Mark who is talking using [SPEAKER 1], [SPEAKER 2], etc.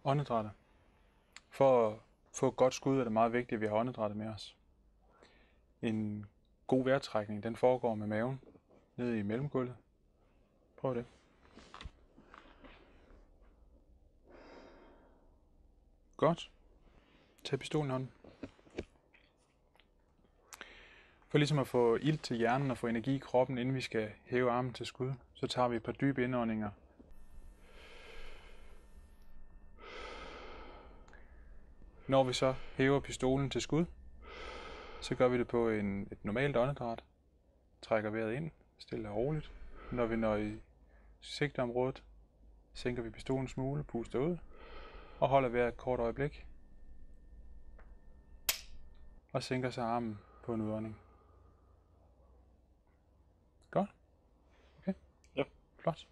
[SPEAKER 1] Åndedrættet. For at få et godt skud er det meget vigtigt, at vi har åndedrættet med os. En god vejrtrækning, den foregår med maven ned i mellemgulvet. Prøv det. Godt. Tag pistolen i hånden. For ligesom at få ilt til hjernen og få energi i kroppen, inden vi skal hæve armen til skud, så tager vi et par dybe indåndinger. Når vi så hæver pistolen til skud, så gør vi det på et normalt åndedræt. Trækker vejret ind, stille og roligt. Når vi når i sigteområdet, sænker vi pistolen en smule, puster ud og holder vejret et kort øjeblik. Og sænker så armen på en udånding. Godt? Okay.
[SPEAKER 2] Ja.
[SPEAKER 1] Flot.